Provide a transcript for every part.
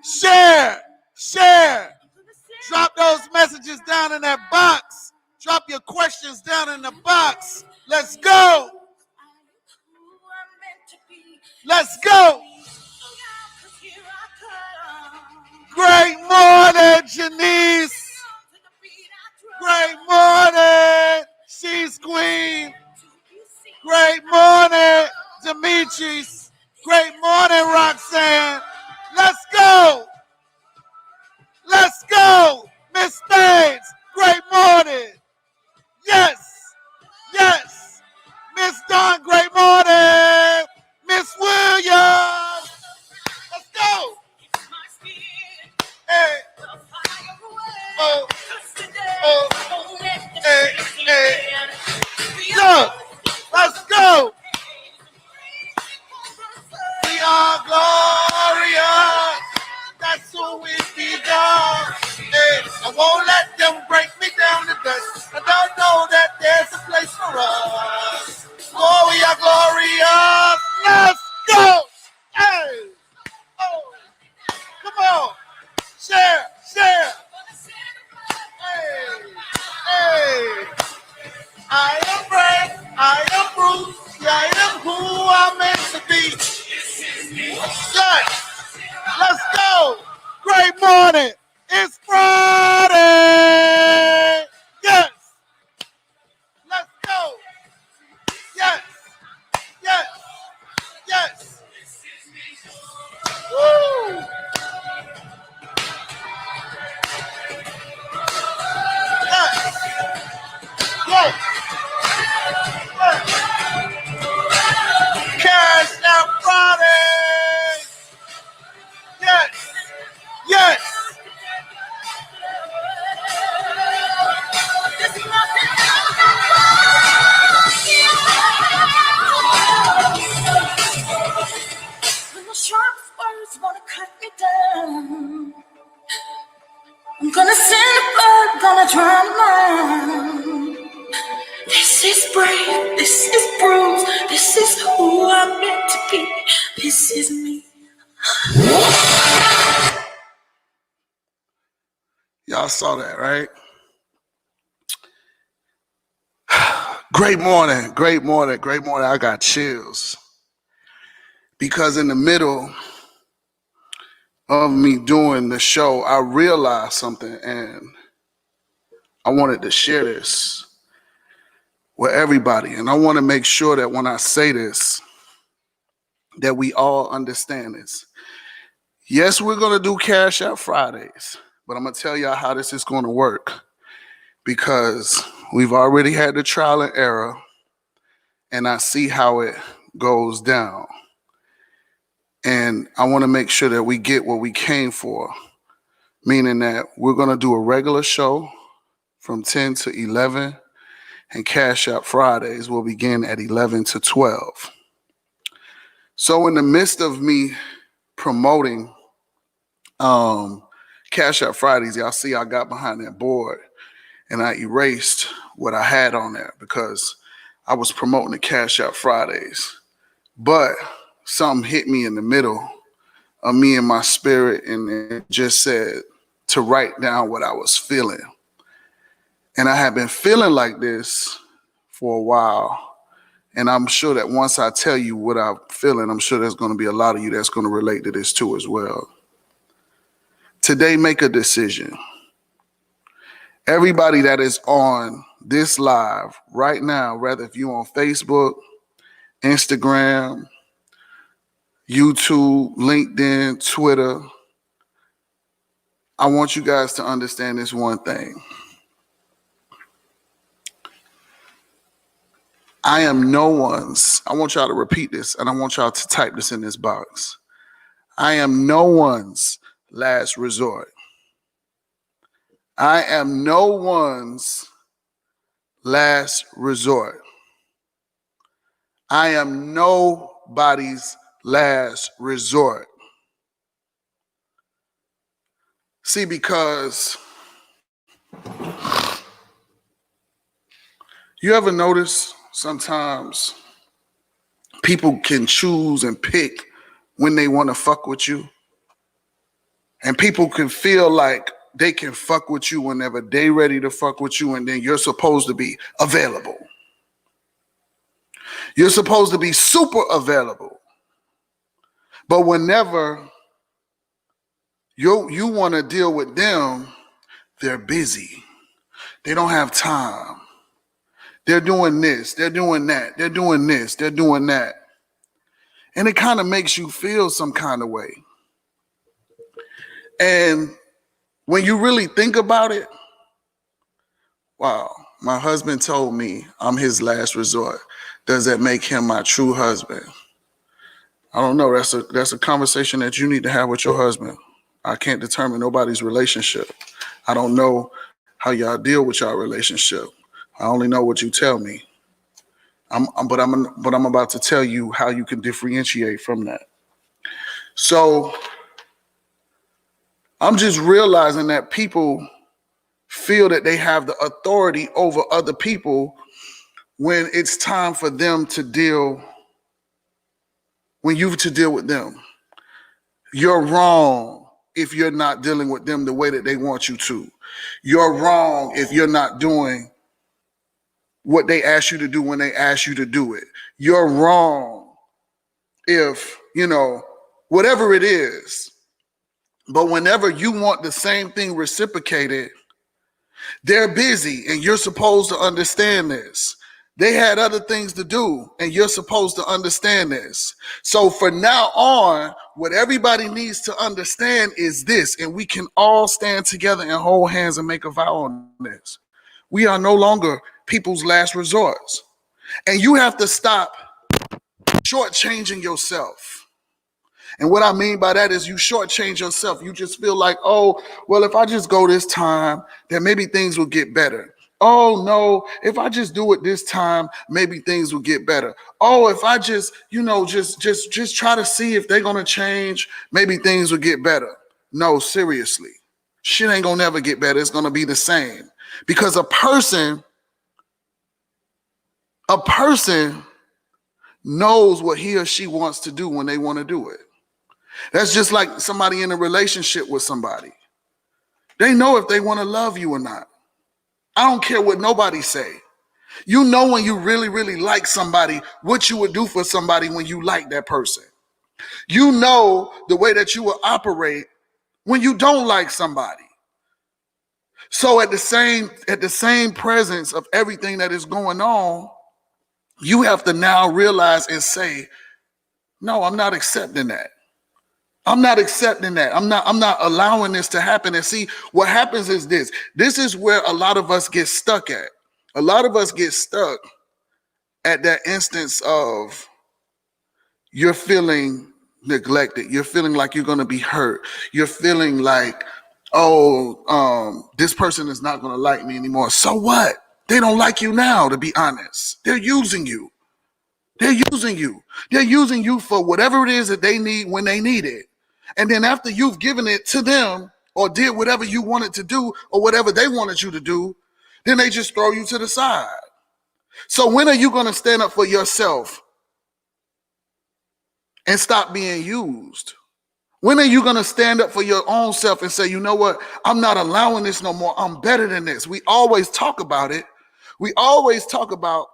Share, share. Drop those messages down in that box. Drop your questions down in the box. Let's go. Let's go. Great morning, Janice. Great morning. She's queen. Great morning, Demetrius. Great morning, Roxanne. Let's go. Let's go. Miss Spades. Great morning. Yes. Yes. Miss Dawn, great morning. Miss Williams. Let's go. Hey. Oh. Oh. Hey. Hey. Look. Let's go. We are glorious. That's who we belong. Hey, I won't let them break me down to dust. I don't know that there's a place for us. Oh, we are glorious. Let's go. Hey. Oh. Come on. Share. Share. Hey. Hey. I am brave. I am bruised. I am who I'm meant to be. Yes. Let's go. Great morning. It's Friday. Yes. Let's go. Yes. Yes. Yes. Woo. Yes. Yes. Yes. Cash Out Friday. Yes. Yes. When the sharpest words wanna cut me down, I'm gonna send a bird, gonna drown mine. This is brave, this is bruised, this is who I'm meant to be. This is me. Y'all saw that, right? Great morning, great morning, great morning. I got chills. Because in the middle of me doing the show, I realized something and I wanted to share this with everybody. And I want to make sure that when I say this, that we all understand this. Yes, we're going to do Cash Out Fridays, but I'm going to tell y'all how this is going to work because we've already had the trial and error and I see how it goes down. And I want to make sure that we get what we came for, meaning that we're going to do a regular show from 10 to 11 and Cash Out Fridays will begin at 11 to 12. So in the midst of me promoting Cash Out Fridays, y'all see I got behind that board and I erased what I had on there because I was promoting the Cash Out Fridays. But something hit me in the middle of me and my spirit and it just said to write down what I was feeling. And I have been feeling like this for a while. And I'm sure that once I tell you what I'm feeling, I'm sure there's going to be a lot of you that's going to relate to this too as well. Today, make a decision. Everybody that is on this live right now, whether if you're on Facebook, Instagram, YouTube, LinkedIn, Twitter, I want you guys to understand this one thing. I am no one's, I want y'all to repeat this and I want y'all to type this in this box. I am no one's last resort. I am no one's last resort. I am nobody's last resort. See, because you ever notice sometimes people can choose and pick when they want to fuck with you? And people can feel like they can fuck with you whenever they ready to fuck with you, and then you're supposed to be available. You're supposed to be super available. But whenever you want to deal with them, they're busy. They don't have time. They're doing this, they're doing that, they're doing this, they're doing that. And it kind of makes you feel some kind of way. And when you really think about it, wow, my husband told me I'm his last resort. Does that make him my true husband? I don't know. That's a conversation that you need to have with your husband. I can't determine nobody's relationship. I don't know how y'all deal with y'all relationship. I only know what you tell me. But I'm about to tell you how you can differentiate from that. So I'm just realizing that people feel that they have the authority over other people when it's time for them to deal, when you to deal with them. You're wrong if you're not dealing with them the way that they want you to. You're wrong if you're not doing what they ask you to do when they ask you to do it. You're wrong if, whatever it is. But whenever you want the same thing reciprocated, they're busy, and you're supposed to understand this. They had other things to do, and you're supposed to understand this. So from now on, what everybody needs to understand is this, and we can all stand together and hold hands and make a vow on this. We are no longer people's last resorts. And you have to stop shortchanging yourself. And what I mean by that is you shortchange yourself. You just feel like, oh, well, if I just go this time, then maybe things will get better. Oh, no, if I just do it this time, maybe things will get better. Oh, if I just, just try to see if they're going to change, maybe things will get better. No, seriously. Shit ain't going to never get better. It's going to be the same. Because a person knows what he or she wants to do when they want to do it. That's just like somebody in a relationship with somebody. They know if they want to love you or not. I don't care what nobody say. You know when you really, really like somebody, what you would do for somebody when you like that person. You know the way that you will operate when you don't like somebody. So at the same presence of everything that is going on, you have to now realize and say, no, I'm not accepting that. I'm not accepting that. I'm not allowing this to happen. And see, what happens is this. This is where a lot of us get stuck at. A lot of us get stuck at that instance of you're feeling neglected. You're feeling like you're going to be hurt. You're feeling like, this person is not going to like me anymore. So what? They don't like you now, to be honest. They're using you. They're using you. They're using you for whatever it is that they need when they need it. And then after you've given it to them or did whatever you wanted to do or whatever they wanted you to do, then they just throw you to the side. So when are you going to stand up for yourself and stop being used? When are you going to stand up for your own self and say, you know what? I'm not allowing this no more. I'm better than this. We always talk about it. We always talk about,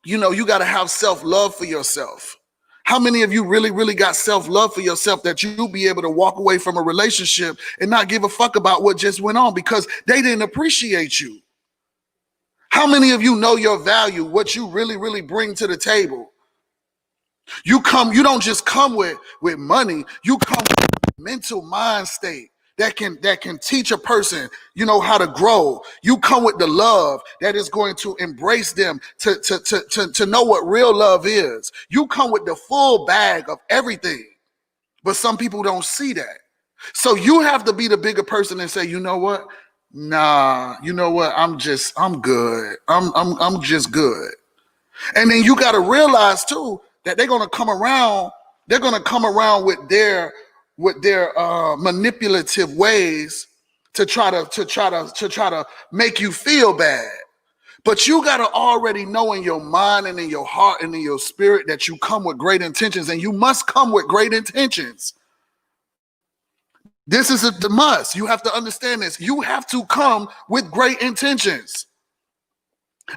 you got to have self-love for yourself. How many of you really, really got self-love for yourself that you'll be able to walk away from a relationship and not give a fuck about what just went on because they didn't appreciate you? How many of you know your value, what you really, really bring to the table? You don't just come with money, you come with a mental mind state that can teach a person, how to grow. You come with the love that is going to embrace them to know what real love is. You come with the full bag of everything. But some people don't see that. So you have to be the bigger person and say, you know what? Nah, you know what? I'm good. I'm just good. And then you got to realize too that they're going to come around. They're going to come around with their manipulative ways to try to make you feel bad. But you got to already know in your mind and in your heart and in your spirit that you come with great intentions, and you must come with great intentions. This is the must. You have to understand this. You have to come with great intentions.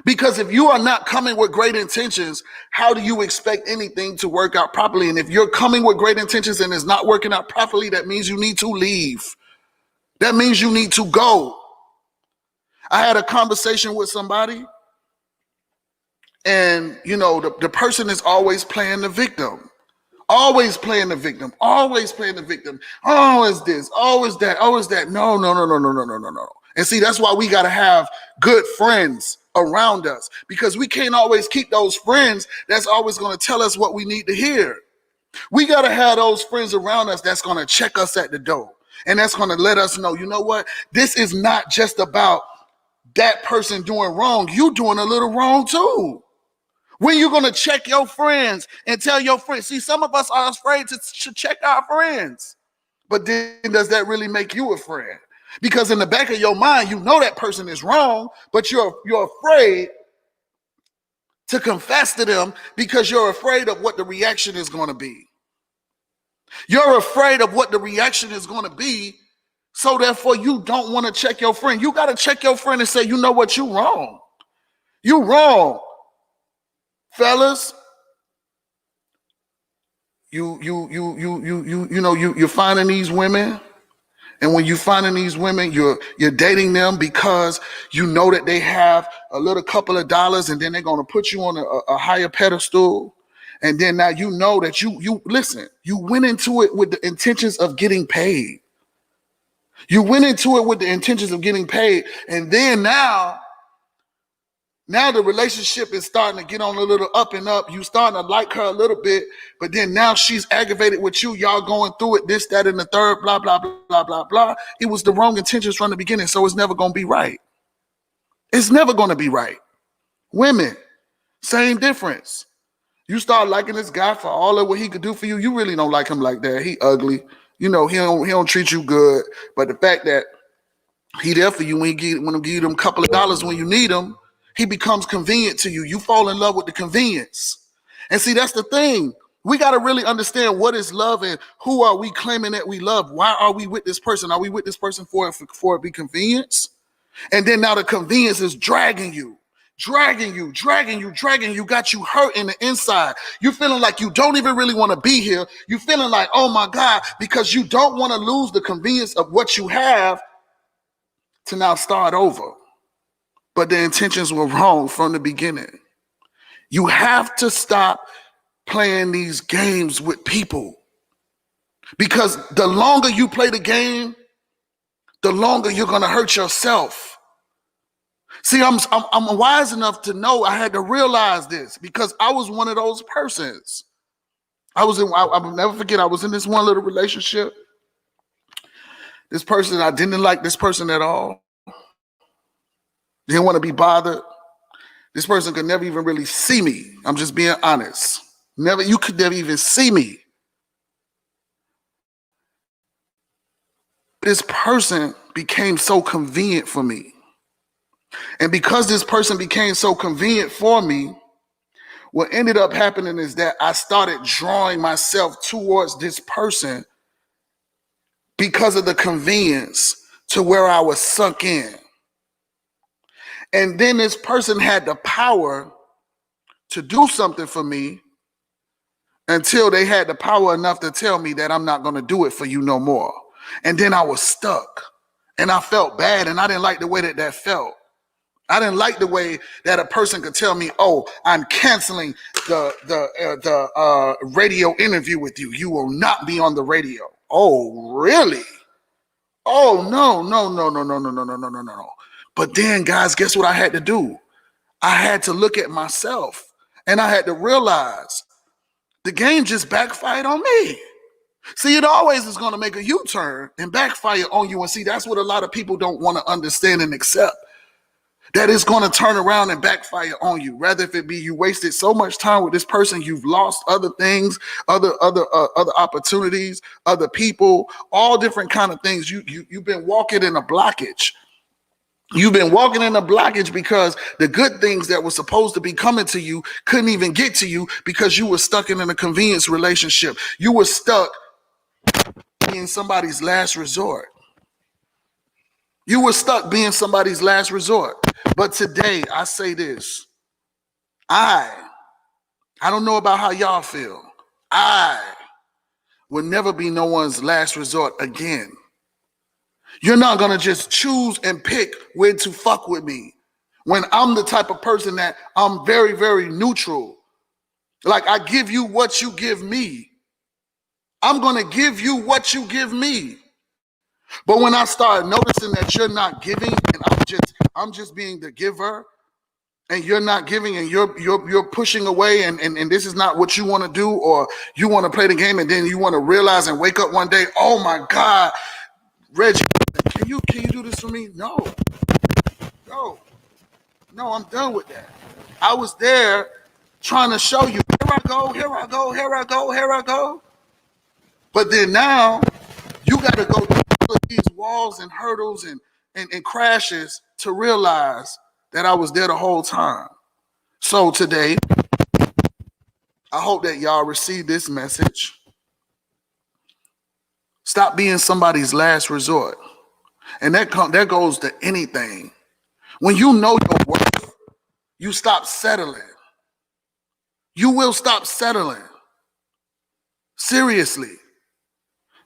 Because if you are not coming with great intentions, how do you expect anything to work out properly? And if you're coming with great intentions and it's not working out properly, that means you need to leave. That means you need to go. I had a conversation with somebody, and the person is always playing the victim. Always playing the victim. Always playing the victim. Oh, it's this. Oh, it's that. Oh, it's that. No. And see, that's why we got to have good friends around us, because we can't always keep those friends that's always going to tell us what we need to hear. We got to have those friends around us that's going to check us at the door. And that's going to let us know, you know what? This is not just about that person doing wrong. You doing a little wrong too. When you're going to check your friends and tell your friends. See, some of us are afraid to check our friends. But then does that really make you a friend? Because in the back of your mind, you know that person is wrong, but you're afraid to confess to them because you're afraid of what the reaction is going to be. You're afraid of what the reaction is going to be, so therefore you don't want to check your friend. You got to check your friend and say, you know what, you wrong. You wrong. Fellas, you're finding these women, and when you're finding these women, you're dating them because you know that they have a little couple of dollars, and then they're going to put you on a higher pedestal. And then now you know that you listen, you went into it with the intentions of getting paid. You went into it with the intentions of getting paid, and then now the relationship is starting to get on a little up and up. You starting to like her a little bit, but then now she's aggravated with you. Y'all going through it, this, that, and the third, blah, blah, blah, blah, blah. It was the wrong intentions from the beginning, so it's never going to be right. It's never going to be right. Women, same difference. You start liking this guy for all of what he could do for you. You really don't like him like that. He ugly. He don't treat you good. But the fact that he there for you when he give you them couple of dollars when you need him, he becomes convenient to you. You fall in love with the convenience. And see, that's the thing. We got to really understand what is love and who are we claiming that we love. Why are we with this person? Are we with this person for it be convenience? And then now the convenience is dragging you, got you hurt in the inside. You feeling like you don't even really want to be here. You feeling like, oh my God, because you don't want to lose the convenience of what you have to now start over. But the intentions were wrong from the beginning. You have to stop playing these games with people, because the longer you play the game, the longer you're going to hurt yourself. See, I'm wise enough to know I had to realize this, because I was one of those persons. I will never forget, I was in this one little relationship. This person, I didn't like this person at all. Didn't want to be bothered. This person could never even really see me. I'm just being honest. You could never even see me. This person became so convenient for me. And because this person became so convenient for me, what ended up happening is that I started drawing myself towards this person because of the convenience, to where I was sunk in. And then this person had the power to do something for me until they had the power enough to tell me that I'm not going to do it for you no more. And then I was stuck, and I felt bad, and I didn't like the way that felt. I didn't like the way that a person could tell me, oh, I'm canceling the radio interview with you. You will not be on the radio. Oh, really? Oh, no. But then, guys, guess what I had to do? I had to look at myself, and I had to realize the game just backfired on me. See, it always is going to make a U-turn and backfire on you. And see, that's what a lot of people don't want to understand and accept. That it's going to turn around and backfire on you. Rather if it be you wasted so much time with this person, you've lost other things, other opportunities, other people, all different kind of things. You've been walking in a blockage. You've been walking in a blockage because the good things that were supposed to be coming to you couldn't even get to you because you were stuck in a convenience relationship. You were stuck being somebody's last resort. You were stuck being somebody's last resort. But today, I say this. I don't know about how y'all feel. I will never be no one's last resort again. You're not going to just choose and pick when to fuck with me. When I'm the type of person that I'm very, very neutral. Like I give you what you give me. I'm going to give you what you give me. But when I start noticing that you're not giving and I'm just being the giver and you're not giving and you're pushing away and this is not what you want to do, or you want to play the game and then you want to realize and wake up one day, oh my God, Reggie, can you do this for me? No, I'm done with that. I was there trying to show you, here I go. But then now you got to go through all of these walls and hurdles and crashes to realize that I was there the whole time. So today, I hope that y'all receive this message. Stop being somebody's last resort. And that goes to anything. When you know your worth, you stop settling. You will stop settling. Seriously.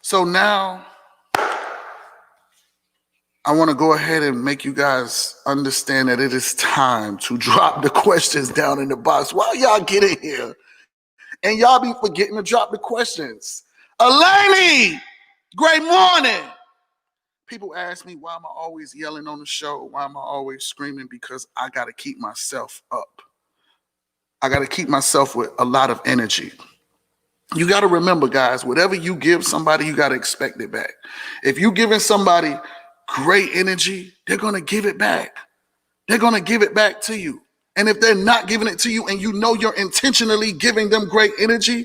So now, I want to go ahead and make you guys understand that it is time to drop the questions down in the box. While y'all get in here, and y'all be forgetting to drop the questions. Eleni, great morning. People ask me, why am I always yelling on the show? Why am I always screaming? Because I got to keep myself up. I got to keep myself with a lot of energy. You got to remember, guys, whatever you give somebody, you got to expect it back. If you're giving somebody great energy, they're going to give it back. They're going to give it back to you. And if they're not giving it to you and you know you're intentionally giving them great energy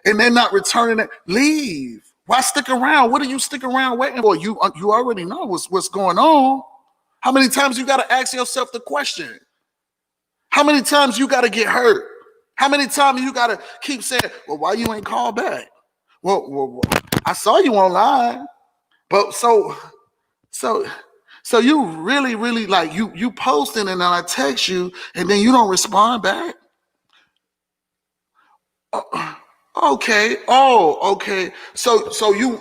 and they're not returning it, leave. Why stick around? What do you stick around waiting for? You already know what's going on. How many times you got to ask yourself the question? How many times you got to get hurt? How many times you got to keep saying, well, why you ain't called back? Well, I saw you online. But so you really, really like you posting and then I text you and then you don't respond back? Okay. Oh, okay. So you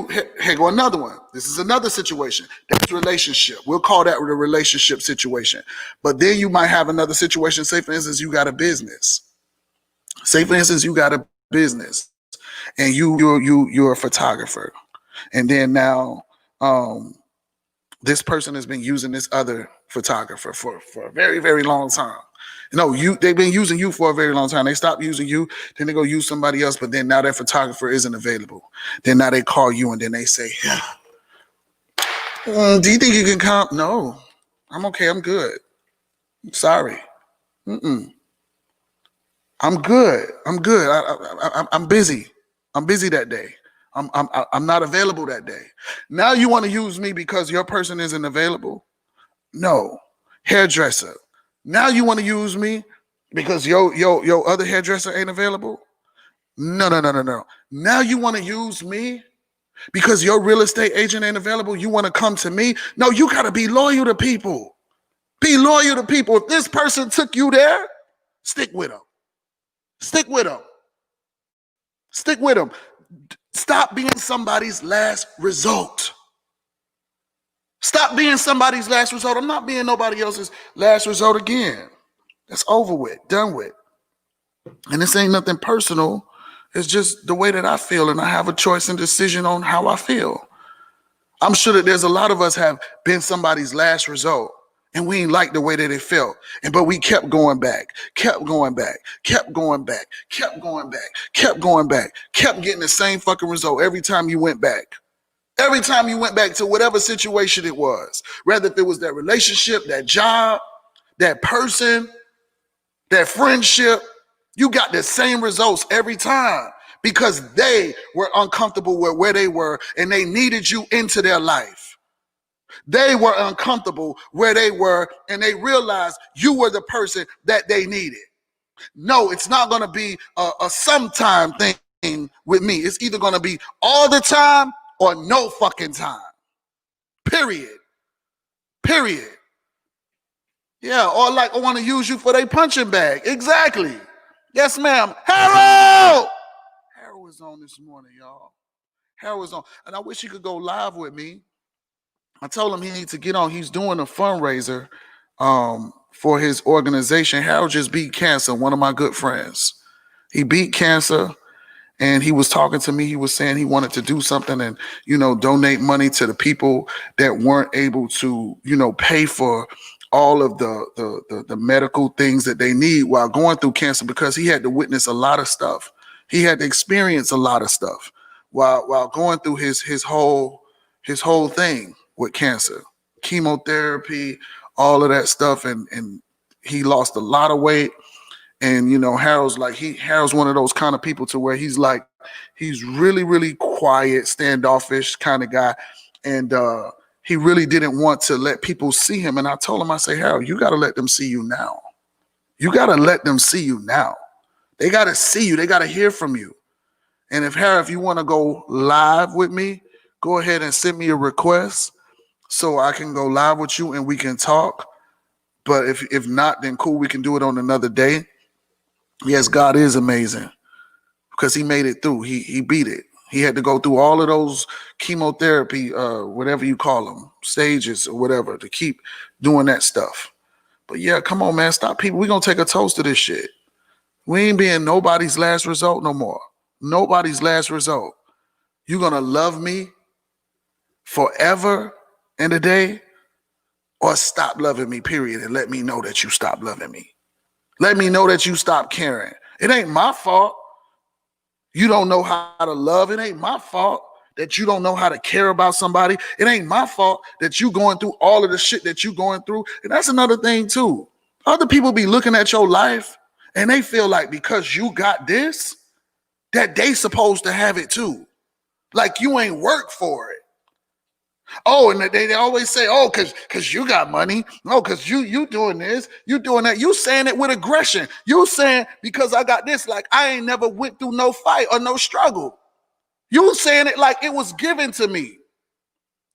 here go another one. This is another situation. That's relationship. We'll call that the relationship situation. But then you might have another situation. Say, for instance, you got a business. And you're a photographer. And then now this person has been using this other photographer for a very, very long time. They've been using you for a very long time. They stopped using you, then they go use somebody else, but then now that photographer isn't available. Then now they call you and then they say, do you think you can come? No, I'm okay. I'm good. Sorry. I'm good. I'm busy. I'm busy that day. I'm not available that day. Now you want to use me because your person isn't available? No. Hairdresser. Now you want to use me because your other hairdresser ain't available? No. Now you want to use me because your real estate agent ain't available? You want to come to me? No, you got to be loyal to people. Be loyal to people. If this person took you there, stick with them. Stick with them. Stick with them. Stop being somebody's last resort. Stop being somebody's last resort. I'm not being nobody else's last resort again. That's over with, done with. And this ain't nothing personal. It's just the way that I feel, and I have a choice and decision on how I feel. I'm sure that there's a lot of us have been somebody's last resort, and we ain't like the way that it felt. But we kept going back, kept getting the same fucking result every time you went back. Every time you went back to whatever situation it was, whether if it was that relationship, that job, that person, that friendship, you got the same results every time because they were uncomfortable with where they were and they needed you into their life. They were uncomfortable where they were and they realized you were the person that they needed. No, it's not going to be a sometime thing. with me. It's either going to be all the time or no fucking time. Period. Period. Yeah, or like I want to use you for their punching bag. Exactly. Yes, ma'am. Harold! Harold is on this morning, y'all. Harold is on. And I wish he could go live with me. I told him he needs to get on. He's doing a fundraiser for his organization. Harold just beat cancer, one of my good friends. He beat cancer. And he was talking to me. He was saying he wanted to do something and, donate money to the people that weren't able to, pay for all of the medical things that they need while going through cancer, because he had to witness a lot of stuff. He had to experience a lot of stuff while going through his whole thing with cancer, chemotherapy, all of that stuff. And he lost a lot of weight. And, Harold's one of those kind of people to where he's really, really quiet, standoffish kind of guy. And he really didn't want to let people see him. And I told him, I say, Harold, you got to let them see you now. You got to let them see you now. They got to see you. They got to hear from you. And if you want to go live with me, go ahead and send me a request so I can go live with you and we can talk. But if not, then cool, we can do it on another day. Yes, God is amazing because he made it through. He beat it. He had to go through all of those chemotherapy, whatever you call them, stages or whatever, to keep doing that stuff. But yeah, come on, man, stop people. We're going to take a toast to this shit. We ain't being nobody's last result no more. Nobody's last result. You going to love me forever and a day, or stop loving me, period, and let me know that you stop loving me. Let me know that you stop caring. It ain't my fault you don't know how to love. It ain't my fault that you don't know how to care about somebody. It ain't my fault that you going through all of the shit that you going through. And that's another thing too. Other people be looking at your life and they feel like because you got this, that they supposed to have it too. Like you ain't worked for it. Oh, and they always say, oh, because you got money. Oh, because you doing this, you doing that. You saying it with aggression. You saying because I got this, like I ain't never went through no fight or no struggle. You saying it like it was given to me.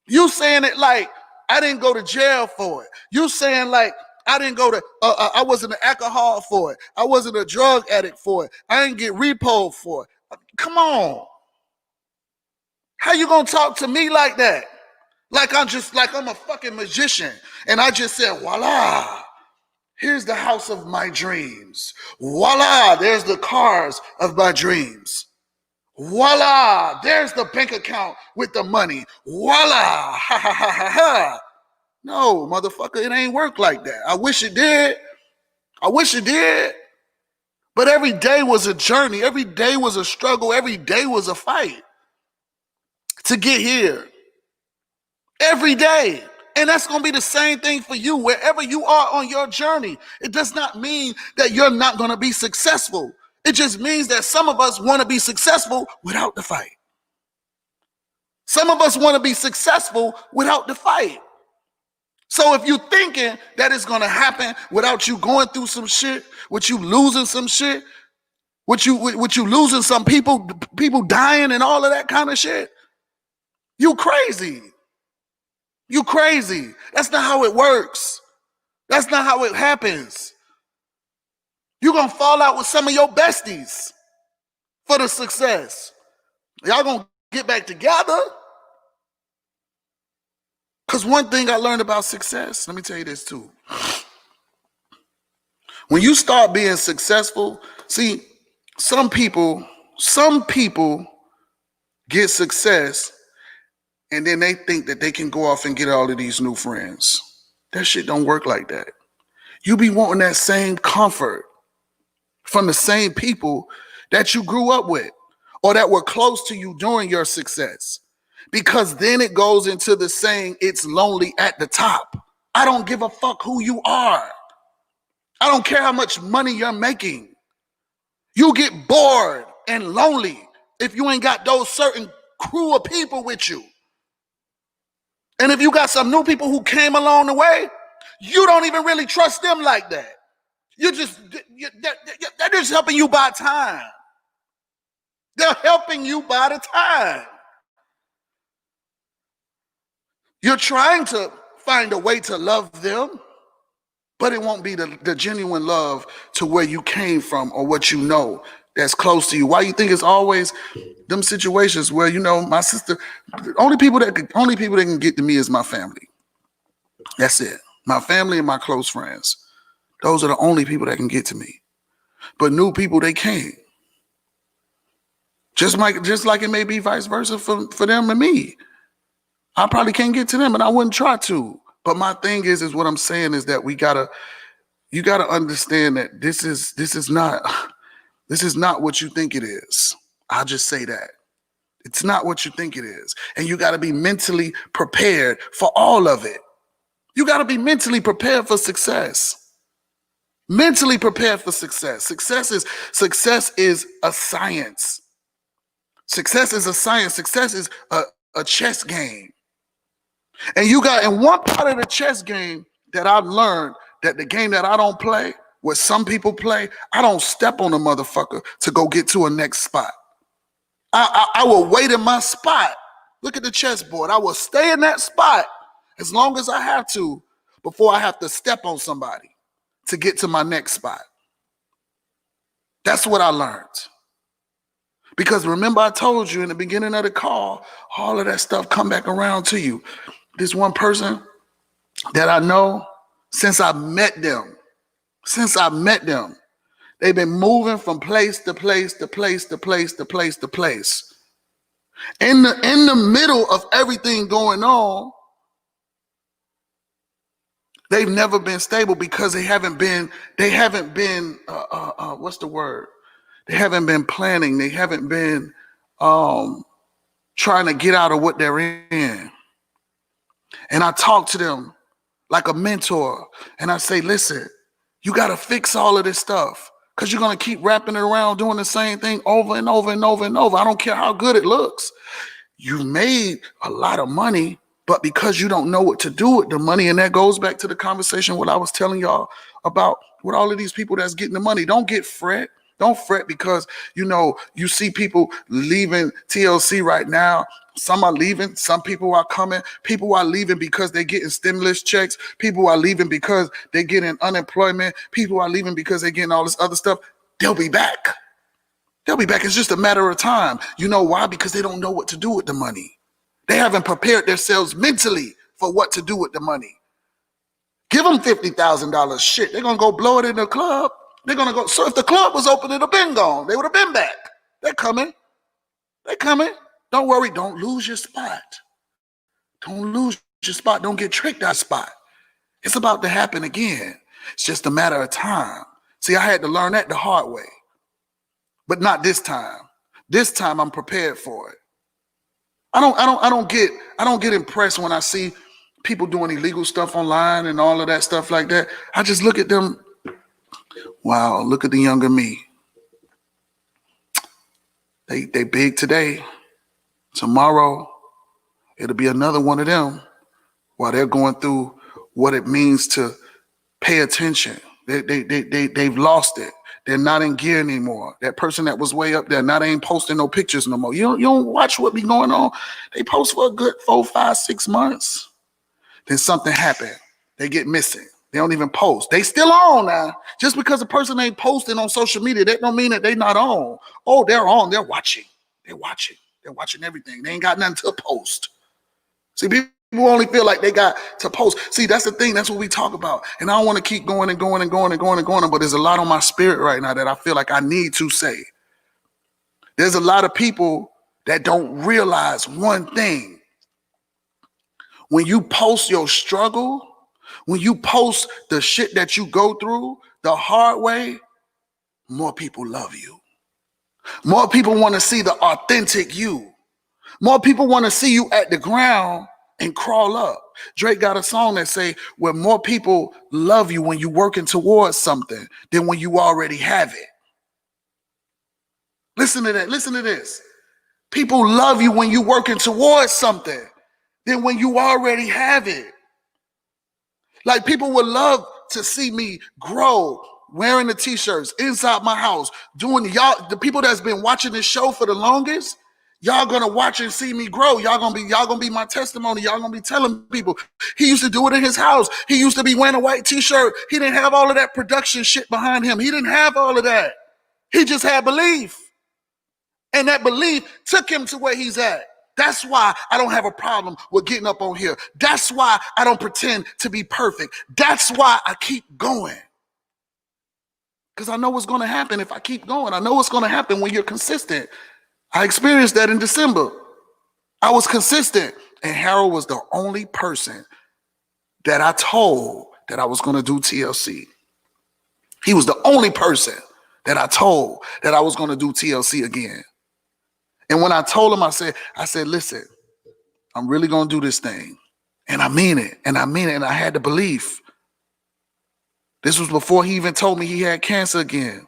You saying it like I didn't go to jail for it. You saying like I didn't go to, I wasn't an alcohol for it. I wasn't a drug addict for it. I didn't get repoed for it. Come on. How you gonna talk to me like that? Like I'm a fucking magician. And I just said, voila, here's the house of my dreams. Voila, there's the cars of my dreams. Voila, there's the bank account with the money. Voila, ha ha ha ha ha. No, motherfucker, it ain't work like that. I wish it did. I wish it did. But every day was a journey. Every day was a struggle. Every day was a fight to get here. Every day. And that's going to be the same thing for you wherever you are on your journey. It does not mean that you're not going to be successful. It just means that some of us want to be successful without the fight. Some of us want to be successful without the fight. So if you're thinking that it's going to happen without you going through some shit, with you losing some shit, with you losing some people dying and all of that kind of shit, you crazy. You crazy. That's not how it works. That's not how it happens. You're going to fall out with some of your besties for the success. Y'all going to get back together. Because one thing I learned about success, let me tell you this too. When you start being successful, see, some people get success and then they think that they can go off and get all of these new friends. That shit don't work like that. You be wanting that same comfort from the same people that you grew up with or that were close to you during your success. Because then it goes into the saying, it's lonely at the top. I don't give a fuck who you are. I don't care how much money you're making. You get bored and lonely if you ain't got those certain crew of people with you. And if you got some new people who came along the way, you don't even really trust them like that. They're just helping you buy time. they're helping you by the time. You're trying to find a way to love them, but it won't be the genuine love to where you came from or what you know that's close to you. Why you think it's always them situations where, you know, my sister, the only people that can get to me is my family. That's it. My family and my close friends. Those are the only people that can get to me. But new people, they can't. Just like it may be vice versa for them and me. I probably can't get to them, and I wouldn't try to. But my thing is what I'm saying is that you gotta understand that this is not what you think it is. I'll just say that. It's not what you think it is. And you gotta be mentally prepared for all of it. You gotta be mentally prepared for success. Mentally prepared for success. Success is a science. Success is a science. Success is a chess game. And one part of the chess game that I've learned, that the game that I don't play, what some people play, I don't step on a motherfucker to go get to a next spot. I will wait in my spot. Look at the chessboard. I will stay in that spot as long as I have to before I have to step on somebody to get to my next spot. That's what I learned. Because remember, I told you in the beginning of the call, all of that stuff come back around to you. This one person that I know, since I met them, they've been moving from place to place to place to place to place to place. In the middle of everything going on, they've never been stable because they haven't been what's the word? They haven't been planning. They haven't been trying to get out of what they're in. And I talk to them like a mentor. And I say, listen, you got to fix all of this stuff because you're going to keep wrapping it around doing the same thing over and over and over and over. I don't care how good it looks. You made a lot of money, but because you don't know what to do with the money, and that goes back to the conversation what I was telling y'all about with all of these people that's getting the money. Don't fret because, you know, you see people leaving TLC right now. Some are leaving. Some people are coming. People are leaving because they're getting stimulus checks. People are leaving because they're getting unemployment. People are leaving because they're getting all this other stuff. They'll be back. It's just a matter of time. You know why? Because they don't know what to do with the money. They haven't prepared themselves mentally for what to do with the money. Give them $50,000. Shit, they're going to go blow it in the club. They're going to go. So if the club was open, it would have been gone. They would have been back. They're coming. Don't worry. Don't lose your spot. Don't get tricked out of spot. It's about to happen again. It's just a matter of time. See, I had to learn that the hard way. But not this time. This time I'm prepared for it. I don't get impressed when I see people doing illegal stuff online and all of that stuff like that. I just look at them. Wow, look at the younger me. They big today. Tomorrow, it'll be another one of them while they're going through what it means to pay attention. They've lost it. They're not in gear anymore. That person that was way up there, now they ain't posting no pictures no more. You don't watch what be going on. They post for a good 4, 5, 6 months. Then something happened. They get missing. They don't even post. They still on now. Just because a person ain't posting on social media, that don't mean that they not on. Oh, they're on. They're watching. They're watching everything. They ain't got nothing to post. See, people only feel like they got to post. See, that's the thing. That's what we talk about. And I don't want to keep going and going and going and going and going, but there's a lot on my spirit right now that I feel like I need to say. There's a lot of people that don't realize one thing. When you post your struggle, when you post the shit that you go through the hard way, more people love you. More people want to see the authentic you. More people want to see you at the ground and crawl up. Drake got a song that say, where more people love you when you're working towards something than when you already have it. Listen to that. Listen to this. People love you when you're working towards something than when you already have it. Like, people would love to see me grow wearing the t-shirts inside my house, doing the people that's been watching this show for the longest, y'all gonna watch and see me grow. Y'all gonna be my testimony. Y'all gonna be telling people he used to do it in his house. He used to be wearing a white t-shirt. He didn't have all of that production shit behind him. He didn't have all of that. He just had belief. And that belief took him to where he's at. That's why I don't have a problem with getting up on here. That's why I don't pretend to be perfect. That's why I keep going. Because I know what's going to happen if I keep going. I know what's going to happen when you're consistent. I experienced that in December. I was consistent. And Harold was the only person that I told that I was going to do TLC. He was the only person that I told that I was going to do TLC again. And when I told him, I said, listen, I'm really going to do this thing. And I mean it. And I mean it. And I had the belief. This was before he even told me he had cancer again,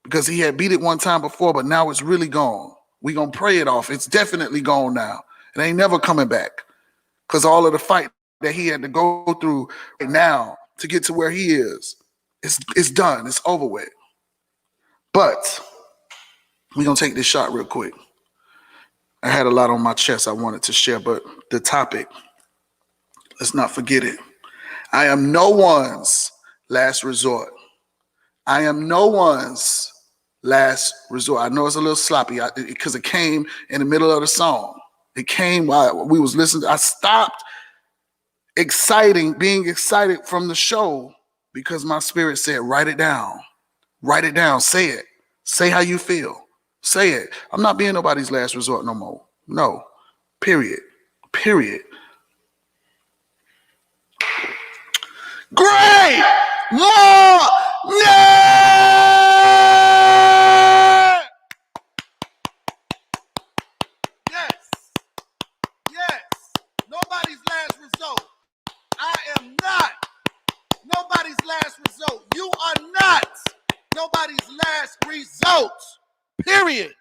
because he had beat it one time before, but now it's really gone. We're going to pray it off. It's definitely gone now. It ain't never coming back, because all of the fight that he had to go through right now to get to where he is, it's done. It's over with. But we're going to take this shot real quick. I had a lot on my chest I wanted to share, but the topic, let's not forget it. I am no one's last resort. I am no one's last resort. I know it's a little sloppy because it came in the middle of the song. It came while we was listening. I stopped being excited from the show because my spirit said, write it down. Write it down. Say it. Say how you feel. Say it. I'm not being nobody's last resort no more. No. Period. Period. Great morning! Yes. Yes. Nobody's last result. I am not nobody's last result. You are not nobody's last result. Period.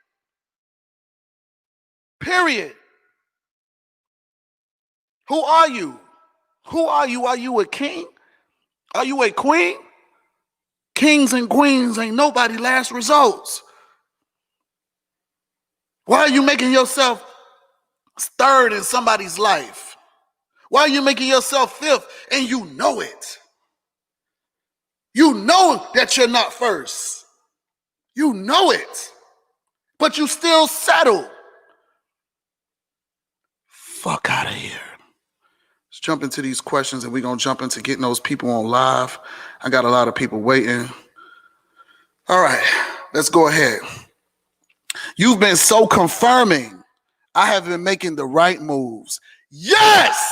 Period. Who are you? Who are you? Are you a king? Are you a queen? Kings and queens ain't nobody last results. Why are you making yourself third in somebody's life? Why are you making yourself fifth and you know it? You know that you're not first. You know it. But you still settle. Fuck out of here. Let's jump into these questions, and we're going to jump into getting those people on live. I got a lot of people waiting. All right, let's go ahead. You've been so confirming I have been making the right moves. Yes!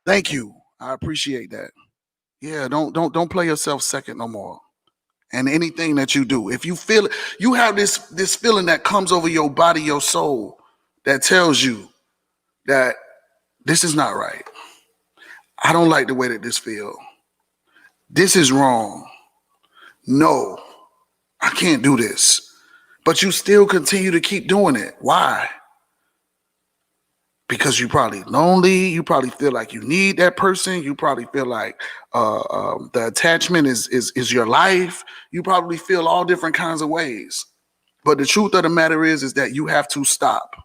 Thank you. I appreciate that. Yeah, don't play yourself second no more. And anything that you do, if you feel it, you have this feeling that comes over your body, your soul, that tells you that this is not right. I don't like the way that this feels. This is wrong. No, I can't do this. But you still continue to keep doing it. Why? Because you're probably lonely. You probably feel like you need that person. You probably feel like the attachment is your life. You probably feel all different kinds of ways. But the truth of the matter is that you have to stop.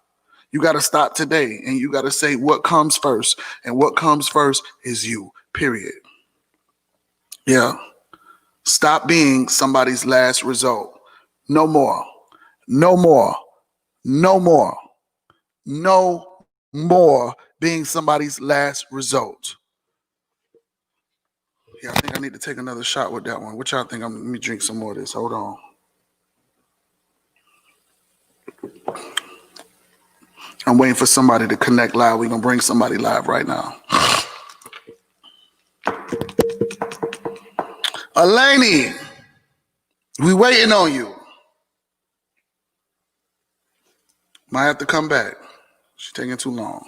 You got to stop today, and you got to say what comes first. And what comes first is you, period. Yeah. Stop being somebody's last result. No more. No more. No more. No more being somebody's last result. Yeah, I think I need to take another shot with that one. What y'all think? Let me drink some more of this. Hold on. I'm waiting for somebody to connect live. We're going to bring somebody live right now. Elaney, we waiting on you. Might have to come back. She's taking too long.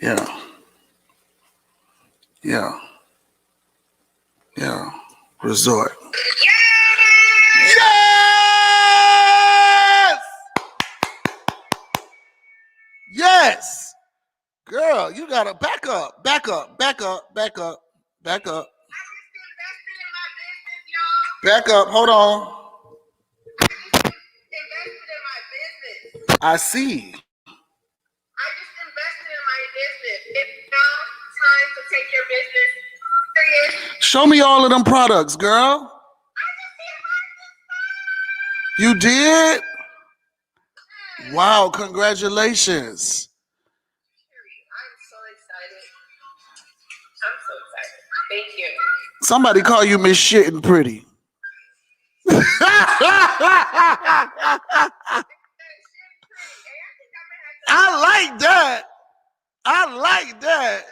Yeah. Yeah. Yeah. Resort. Yes! Yes! Girl, you gotta back up. Back up. Hold on. I see. I just invested in my business. It's now time to take your business serious. Show me all of them products, girl. You did? Wow, congratulations. I'm so excited. Thank you. Somebody call you Miss Shit and Pretty. I like that.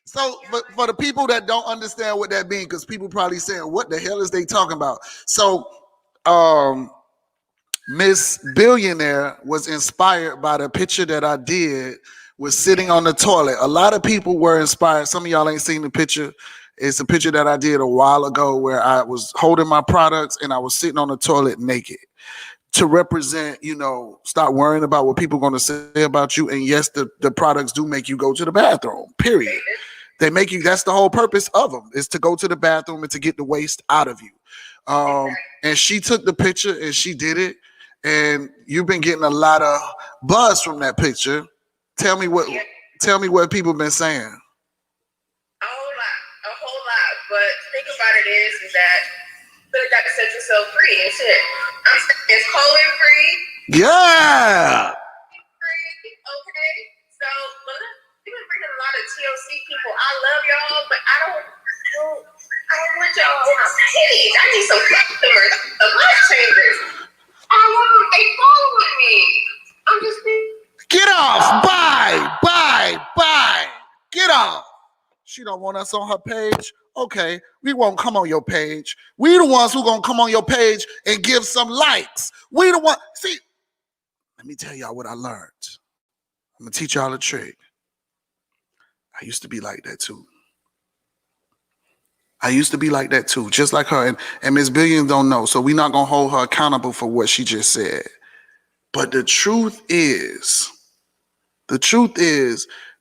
So for the people that don't understand what that means, because people probably saying, what the hell is they talking about? So Miss Billionaire was inspired by the picture that I did was sitting on the toilet. A lot of people were inspired. Some of y'all ain't seen the picture. It's a picture that I did a while ago where I was holding my products and I was sitting on the toilet naked to represent, stop worrying about what people are going to say about you. And yes, the products do make you go to the bathroom, period. They make you, that's the whole purpose of them, is to go to the bathroom and to get the waste out of you. And she took the picture and she did it. And you've been getting a lot of buzz from that picture. Tell me what people been saying. A whole lot. But the thing about it is that you got to set yourself free and shit. I'm saying it's COVID free. Yeah. Free, okay. So you've been bringing a lot of TLC people. I love y'all, but I don't want y'all on my page. I need some customers, some life changers. I want them. They following me. I'm just get off. Bye. Get off. She don't want us on her page. Okay, we won't come on your page. We the ones who gonna come on your page and give some likes. We the one. See, let me tell y'all what I learned. I'm gonna teach y'all a trick. I used to be like that too. Just like her. And Miss Billions don't know, so we're not gonna hold her accountable for what she just said. But the truth is,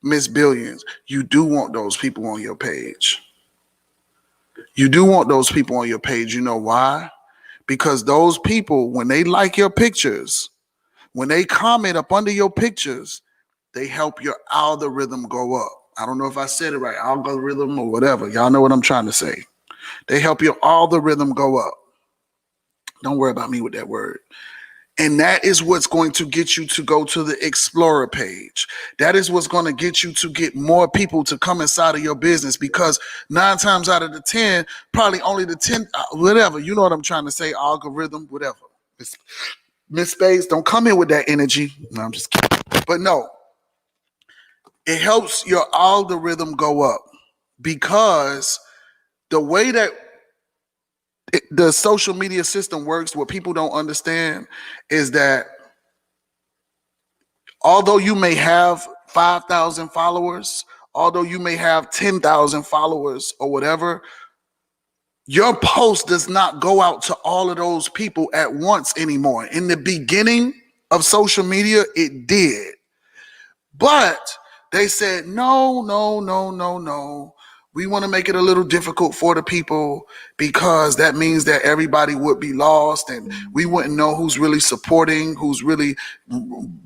Miss Billions, you do want those people on your page. You do want those people on your page. You know why? Because those people, when they like your pictures, when they comment up under your pictures, they help your algorithm go up. I don't know if I said it right, algorithm or whatever. Y'all know what I'm trying to say. They help your algorithm go up. Don't worry about me with that word. And that is what's going to get you to go to the Explorer page. That is what's going to get you to get more people to come inside of your business, because 9 times out of the 10, probably only the 10, whatever, you know what I'm trying to say, algorithm, whatever. Miss Spades, don't come in with that energy. No, I'm just kidding. But no, it helps your algorithm go up, because the way that the social media system works, what people don't understand is that although you may have 5,000 followers, although you may have 10,000 followers or whatever, your post does not go out to all of those people at once anymore. In the beginning of social media, it did. But they said, no. We want to make it a little difficult for the people, because that means that everybody would be lost and we wouldn't know who's really supporting, who's really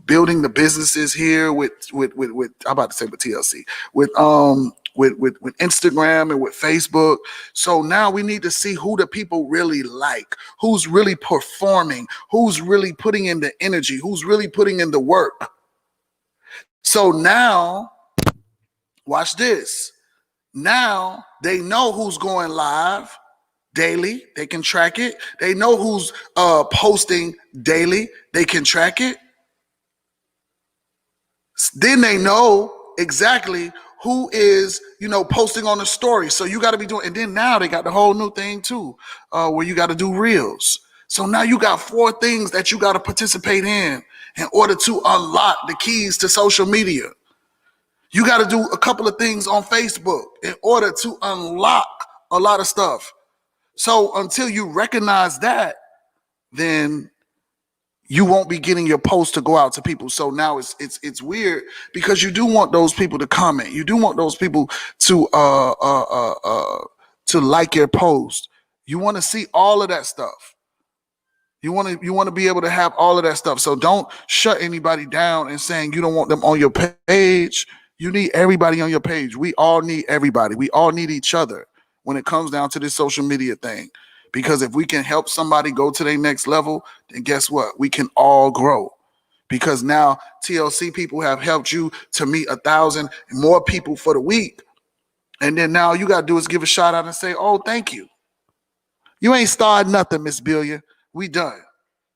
building the businesses here with I'm about to say with TLC, with Instagram and with Facebook. So now we need to see who the people really like, who's really performing, who's really putting in the energy, who's really putting in the work. So now, watch this. Now they know who's going live daily. They can track it. They know who's posting daily. They can track it. Then they know exactly who is, posting on the story. So you got to be doing, and then now they got the whole new thing too, where you got to do reels. So now you got 4 things that you got to participate in order to unlock the keys to social media. You got to do a couple of things on Facebook in order to unlock a lot of stuff. So until you recognize that, then you won't be getting your post to go out to people. So now it's weird because you do want those people to comment. You do want those people to like your post. You want to see all of that stuff. You want to be able to have all of that stuff. So don't shut anybody down and saying you don't want them on your page. You need everybody on your page. We all need everybody. We all need each other when it comes down to this social media thing. Because if we can help somebody go to their next level, then guess what? We can all grow. Because now TLC people have helped you to meet 1,000 more people for the week. And then now you got to do is give a shout out and say, oh, thank you. You ain't started nothing, Miss Billion. We done.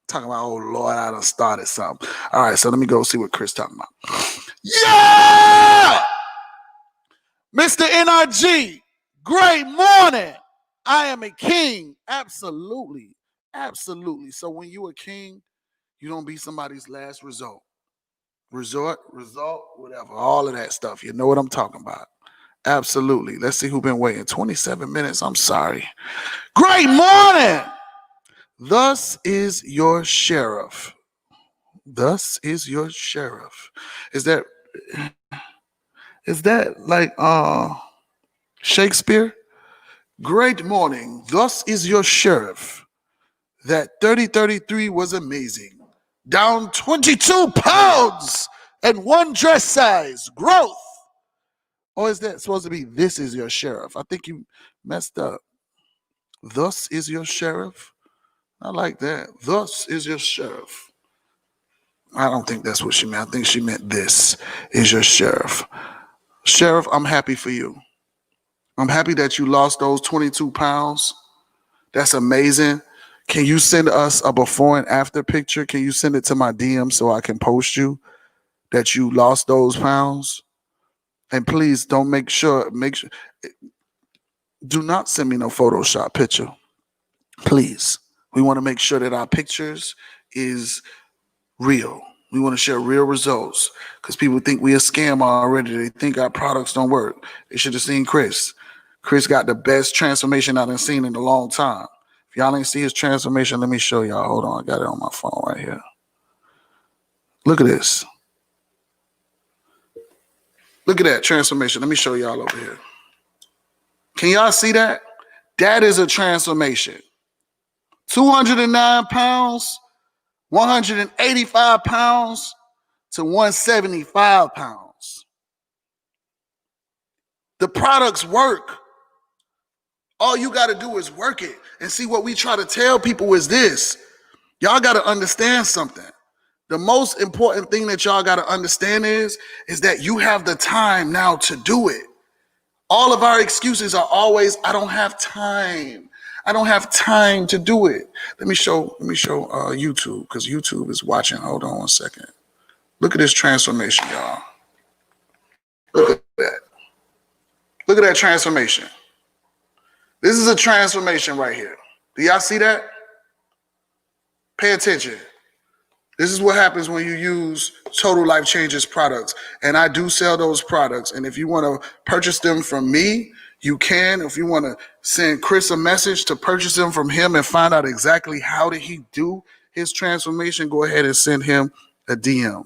Talking about, oh, Lord, I done started something. All right, so let me go see what Chris talking about. Yeah! Mr. NRG, great morning. I am a king. Absolutely. Absolutely. So when you a king, you don't be somebody's last result. Result, whatever. All of that stuff. You know what I'm talking about. Absolutely. Let's see who's been waiting. 27 minutes. I'm sorry. Great morning. Thus is your sheriff. Thus is your sheriff. Is that like Shakespeare? Great morning. Thus is your sheriff. That 3033 was amazing. Down 22 pounds and 1 dress size. Growth. Or is that supposed to be this is your sheriff? I think you messed up. Thus is your sheriff. I like that. Thus is your sheriff. I don't think that's what she meant. I think she meant this is your sheriff. Sheriff, I'm happy for you. I'm happy that you lost those 22 pounds. That's amazing. Can you send us a before and after picture? Can you send it to my DM so I can post you that you lost those pounds? And please don't make sure, do not send me no Photoshop picture. Please. We want to make sure that our pictures is real. We want to share real results because people think we a scam already. They think our products don't work. They should have seen Chris. Chris got the best transformation I've seen in a long time. If y'all ain't see his transformation, let me show y'all. Hold on, I got it on my phone right here. Look at this. Look at that transformation. Let me show y'all over here. Can y'all see that? That is a transformation. 209 pounds, 185 pounds to 175 pounds. The products work. All you got to do is work it. And see, what we try to tell people is this. Y'all got to understand something. The most important thing that y'all got to understand is that you have the time now to do it. All of our excuses are always, I don't have time. I don't have time to do it. Let me show YouTube because YouTube is watching. Hold on one second. Look at this transformation, y'all. Look at that. Look at that transformation. This is a transformation right here. Do y'all see that? Pay attention. This is what happens when you use Total Life Changes products. And I do sell those products. And if you want to purchase them from me, you can. If you want to send Chris a message to purchase them from him and find out exactly how did he do his transformation, go ahead and send him a DM.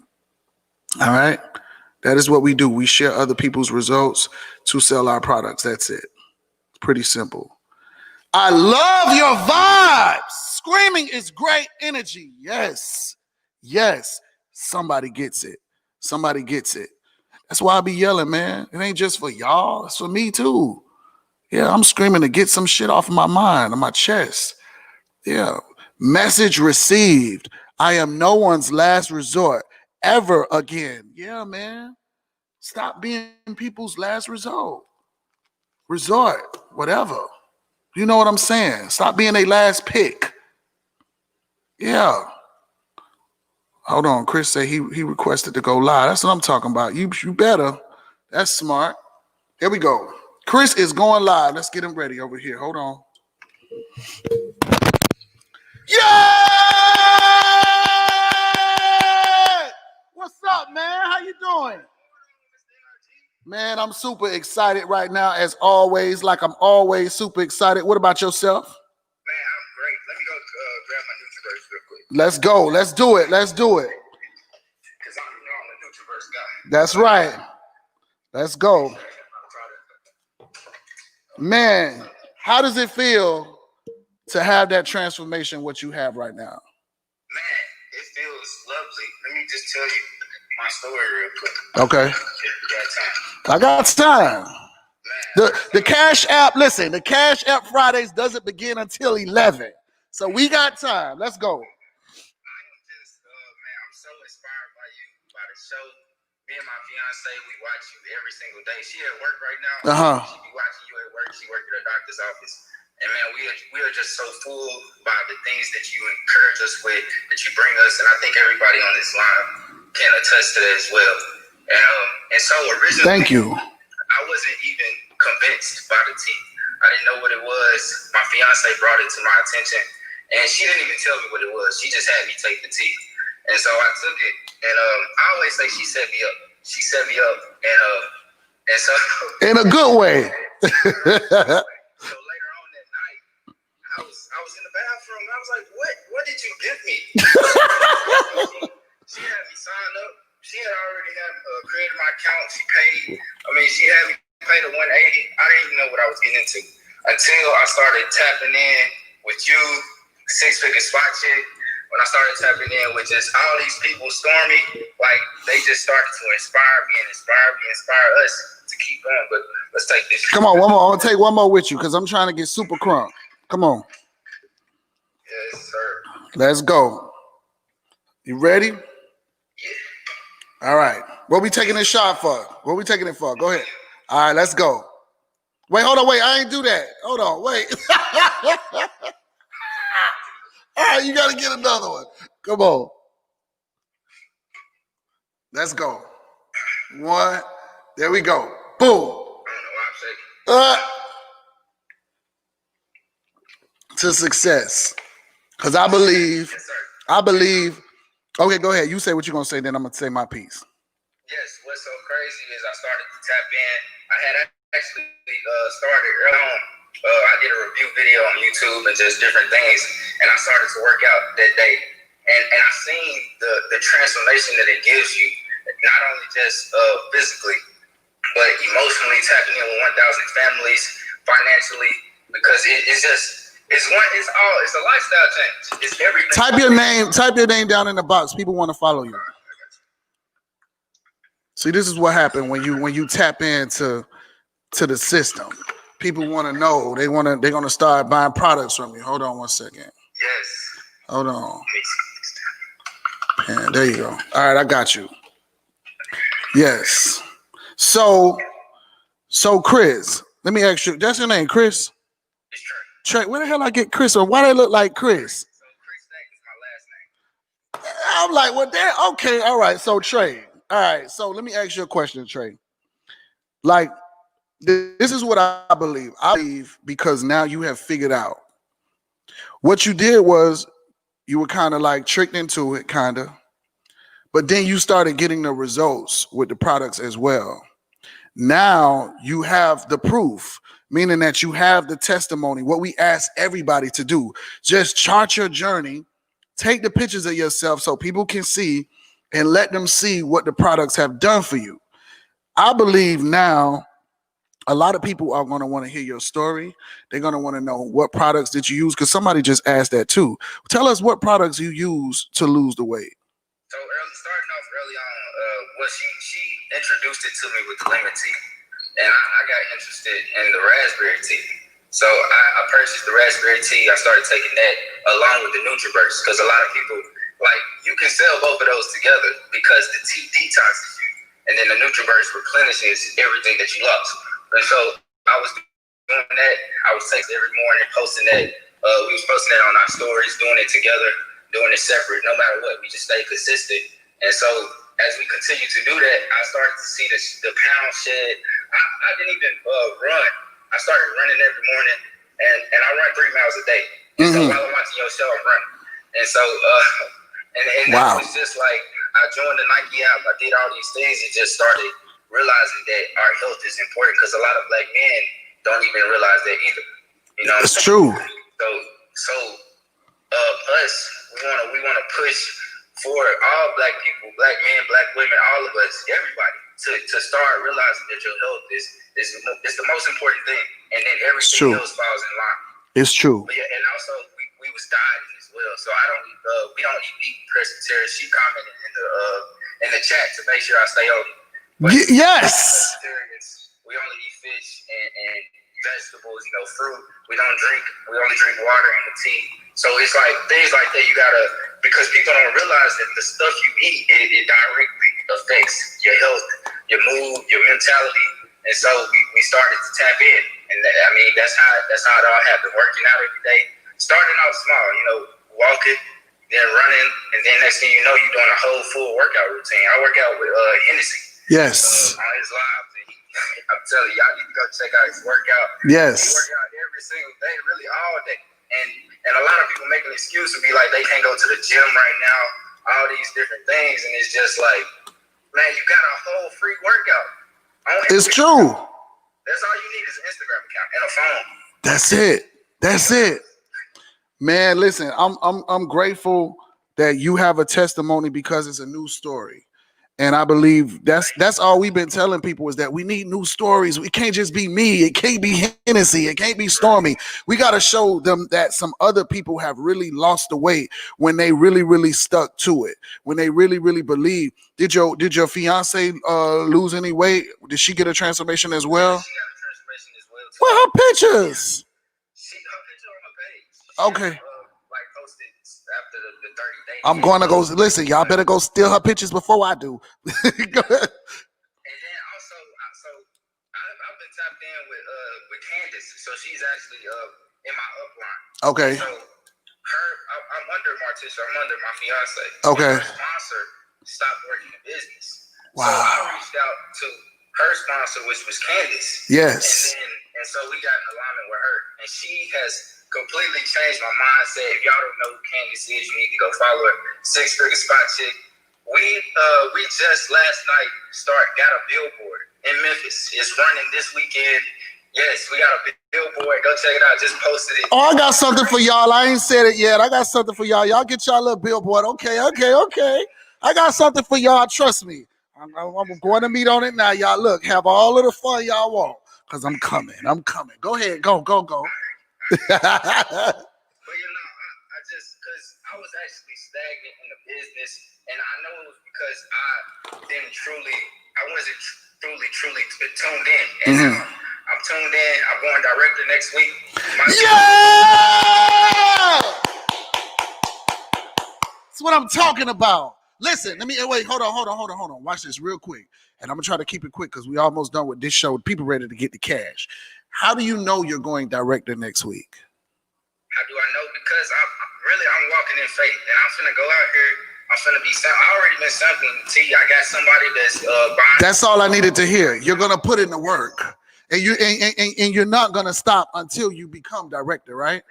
All right? That is what we do. We share other people's results to sell our products. That's it. It's pretty simple. I love your vibes. Screaming is great energy. Yes. Yes. Somebody gets it. Somebody gets it. That's why I be yelling, man. It ain't just for y'all. It's for me too. Yeah, I'm screaming to get some shit off of my mind, on my chest. Yeah. Message received. I am no one's last resort ever again. Yeah, man. Stop being people's last resort. Whatever. You know what I'm saying? Stop being a last pick. Yeah. Hold on. Chris said he requested to go live. That's what I'm talking about. You better. That's smart. Here we go. Chris is going live. Let's get him ready over here. Hold on. Yeah! What's up, man? How you doing? Man, I'm super excited right now, as always, like I'm always super excited. What about yourself? Man, I'm great. Let me go grab my Nutri-Verse real quick. Let's go. Let's do it. Let's do it. Because I'm the Nutriverse guy. That's right. Let's go. Man, how does it feel to have that transformation, what you have right now? Man, it feels lovely. Let me just tell you my story real quick. Okay. If you got time. I got time. The Cash App, listen, the Cash App Fridays doesn't begin until 11. So we got time. Let's go. I'm so inspired by you, by the show. Me and my fiance, we watch you every single day. She at work right now. She be watching you at work. She work at her doctor's office. And man, we are just so full by the things that you encourage us with, that you bring us. And I think everybody on this line can attest to that as well. And so originally, thank you. I wasn't even convinced by the tea. I didn't know what it was. My fiance brought it to my attention, and she didn't even tell me what it was. She just had me take the tea. And so I took it, and I always say she set me up. She set me up, and so in a good way. So later on that night, I was in the bathroom, and I was like, "What did you give me?" She had me sign up. She had already created my account. She paid. She had me pay the $180. I didn't even know what I was getting into until I started tapping in with you, Six Figure Spot Chick. When I started tapping in with just all these people, Stormy, like they just started to inspire me and inspire us to keep going. But let's take this. Come on, one more. I'm gonna take one more with you because I'm trying to get super crunk. Come on. Yes, sir. Let's go. You ready? Yeah. All right. What we taking this shot for? What we taking it for? Go ahead. All right, let's go. Wait, hold on. Wait, I ain't do that. Hold on. Wait. All right, you got to get another one. Come on. Let's go. One. There we go. Boom. To success. Because I believe. Okay, go ahead. You say what you're going to say, then I'm going to say my piece. Yes, what's so crazy is I started to tap in. I had actually started early on. I did a review video on YouTube and just different things, and I started to work out that day. And I seen the transformation that it gives you, not only just physically, but emotionally tapping in with 1,000 families, financially, because it's a lifestyle change. It's everything. Type your name down in the box. People want to follow you. See, this is what happened when you tap into the system. People want to know. They're gonna start buying products from you. Hold on one second. Yes. Hold on. And there you go. All right, I got you. Yes. So Chris, let me ask you. That's your name, Chris? It's Trey. Where the hell I get Chris? Or why they look like Chris? So Chris Stack is my last name. I'm like, well, there. Okay, all right. So Trey. All right. So let me ask you a question, Trey. Like, this is what I believe. I believe because now you have figured out what you did was you were kind of like tricked into it, kind of, but then you started getting the results with the products as well. Now you have the proof, meaning that you have the testimony, what we ask everybody to do. Just chart your journey, take the pictures of yourself so people can see and let them see what the products have done for you. I believe now a lot of people are going to want to hear your story. They're going to want to know what products did you use, because somebody just asked that too. Tell us what products you use to lose the weight. So starting off early on, she introduced it to me with the lemon tea, and I got interested in the raspberry tea. So I purchased the raspberry tea. I started taking that along with the Nutriverse, because a lot of people, like, you can sell both of those together because the tea detoxes you, and then the Nutriverse replenishes everything that you lost. And so I was doing that. I was texting every morning, posting that. We was posting that on our stories, doing it together, doing it separate, no matter what. We just stayed consistent. And so as we continue to do that, I started to see the pound shed. I didn't even run. I started running every morning, and I run 3 miles a day. Mm-hmm. So while I'm watching your show, I'm running. And so, and wow. That was just like, I joined the Nike app. I did all these things and just started realizing that our health is important, because a lot of Black men don't even realize that either. You know, it's true. So us, we wanna push for all black people, black men, black women, all of us, everybody, to start realizing that your health is the most important thing, and then everything else falls in line. It's true. But yeah, and also we was dieting as well, so we don't eat meat. Kristen Terry, she commented in the chat to make sure I stay healthy. Yes. We only eat fish and vegetables, fruit. We only drink water and tea. So it's like things like that you gotta, because people don't realize that the stuff you eat, it directly affects your health, your mood, your mentality. And so we started to tap in. And that's how it all happened. Working out every day, starting out small, walking, then running, and then next thing you know, you're doing a whole full workout routine. I work out with Hennessy. Yes. On his live. I'm telling you, y'all need to go check out his workout. Yes. He work out every single day, really all day. And a lot of people make an excuse to be like, they can't go to the gym right now, all these different things. And it's just like, man, you got a whole free workout. It's true. That's all you need is an Instagram account and a phone. That's it. Man, listen, I'm grateful that you have a testimony because it's a new story. And I believe that's all we've been telling people is that we need new stories. It can't just be me. It can't be Hennessy. It can't be Stormy. We got to show them that some other people have really lost the weight when they really, really stuck to it. When they really, really believe. Did your fiance lose any weight? Did she get a transformation as well? She got a transformation as well. Well, her pictures. Her picture on her page. Okay. Posted after the 30 days. I'm going to go listen. Y'all better go steal her pictures before I do. Go ahead. And then also, I've been tapped in with Candace, so she's actually in my upline. Okay. So I'm under Martisha. I'm under my fiance. Okay. Her sponsor stopped working the business. Wow. So I reached out to her sponsor, which was Candace. Yes. And so we got in alignment with her, and she has completely changed my mindset. If y'all don't know who Candace is, you need to go follow her. 6-figure spot chick. We just last night got a billboard in Memphis. It's running this weekend. Yes, we got a billboard. Go check it out. Just posted it. Oh, I got something for y'all. I ain't said it yet. I got something for y'all. Y'all get y'all little billboard. Okay. I got something for y'all. Trust me. I'm going to meet on it now. Y'all look, have all of the fun y'all want. Because I'm coming. Go ahead. Go. But I just, because I was actually stagnant in the business, and I know it was because I wasn't truly tuned in. And now I'm tuned in. I'm going director next week. Yeah! That's what I'm talking about. Listen, hold on. Watch this real quick. And I'm going to try to keep it quick because we almost done with this show. People ready to get the cash. How do you know you're going director next week? How do I know? Because I'm walking in faith, and I'm finna go out here. I'm finna be. I already been sampling tea. I got somebody that's buying. That's all I needed to hear. You're gonna put in the work, and you're not gonna stop until you become director, right?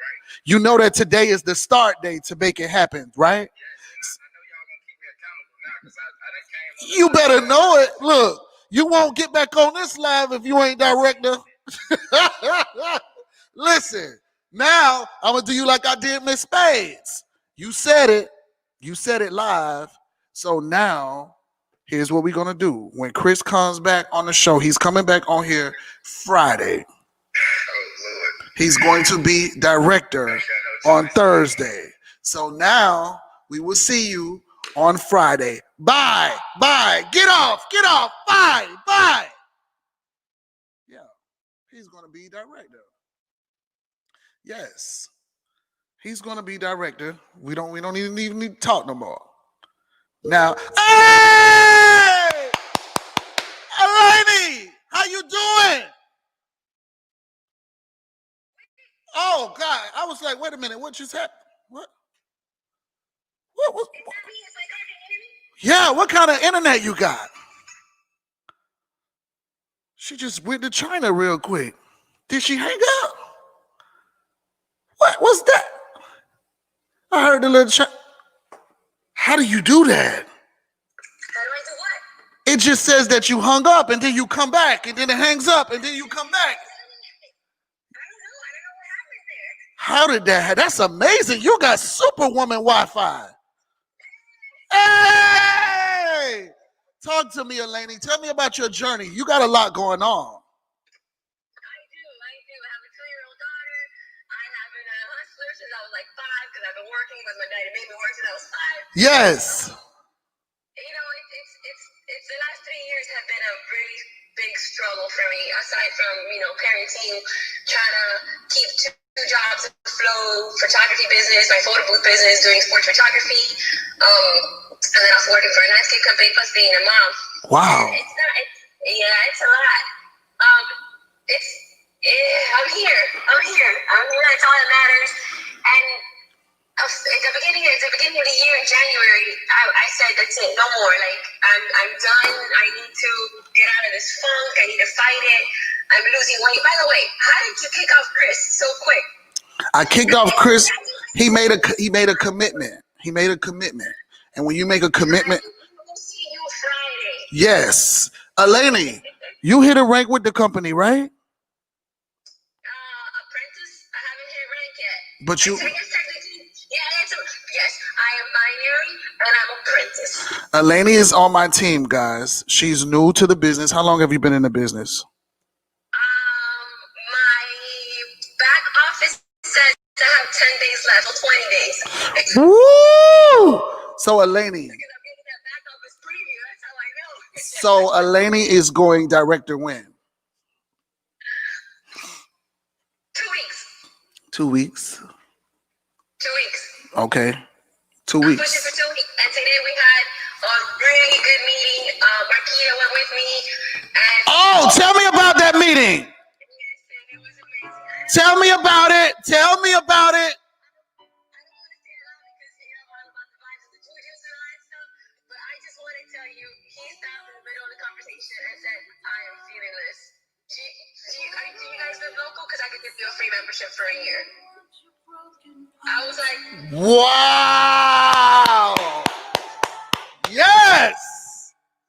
You know that today is the start date to make it happen, right? Yes, I know y'all gonna keep me accountable now because I done came. You better know it. Look, you won't get back on this live if you ain't director. Listen, now I'm gonna do you like I did Miss Spades. You said it live. So now here's what we're gonna do. When Chris comes back on the show, he's coming back on here Friday. Oh Lord. He's going to be director on Thursday. So now we will see you on Friday. Bye. Get off. Bye. Yeah, he's gonna be director. Yes, he's gonna be director. We don't even need to talk no more. Now, hey, Elaine, how you doing? Oh God, I was like, wait a minute, what just happened? What? Yeah, what kind of internet you got? She just went to China real quick. Did she hang up? What was that? I heard the little How do you do that? How do I do what? It just says that you hung up and then you come back and then it hangs up and then you come back. I don't know what happened there. How did that happen? That's amazing. You got Superwoman Wi-Fi. Hey! Talk to me, Eleni. Tell me about your journey. You got a lot going on. I do. I have a 2-year-old daughter. I have been a hustler since I was like 5 because I've been working with my daddy made me work since I was 5. Yes. You know, it's the last 3 years have been a really big struggle for me, aside from, you know, parenting, trying to keep two jobs afloat, photography business, my photo booth business, doing sports photography, and then also working for a landscape company, plus being a mom. Wow. It's a lot. I'm here. That's all that matters. And at the beginning of the year in January, I said, that's it, no more. Like, I'm done. I need to get out of this funk. I need to fight it. I'm losing weight. By the way, how did you kick off Chris so quick? I kicked off Chris. He made a commitment. And when you make a commitment, We'll see you Friday. yes. Eleni, you hit a rank with the company, right? Apprentice, I haven't hit rank yet. But you, Yes, I am binary and I'm apprentice. Eleni is on my team, guys. She's new to the business. How long have you been in the business? My back office says I have 10 days left, or 20 days. Woo! So Eleni. Because I'm getting that back office preview, that's how I know. So Eleni is going director when? 2 weeks. 2 weeks. 2 weeks. Okay. 2 I'm weeks. pushing for 2 weeks. And today we had a really good meeting. Marquita went with me. And Oh, tell me about that meeting. yes, and it was amazing. Tell me about it. Tell me about it. I don't want to say it loud because, you know, I'm all about the vibes of the Jujus and all that stuff. But I just want to tell you, he stopped in the middle of the conversation and said, I am feeling this. Do you guys live local? Because I could give you a free membership for a year. I was like, Wow. Yes.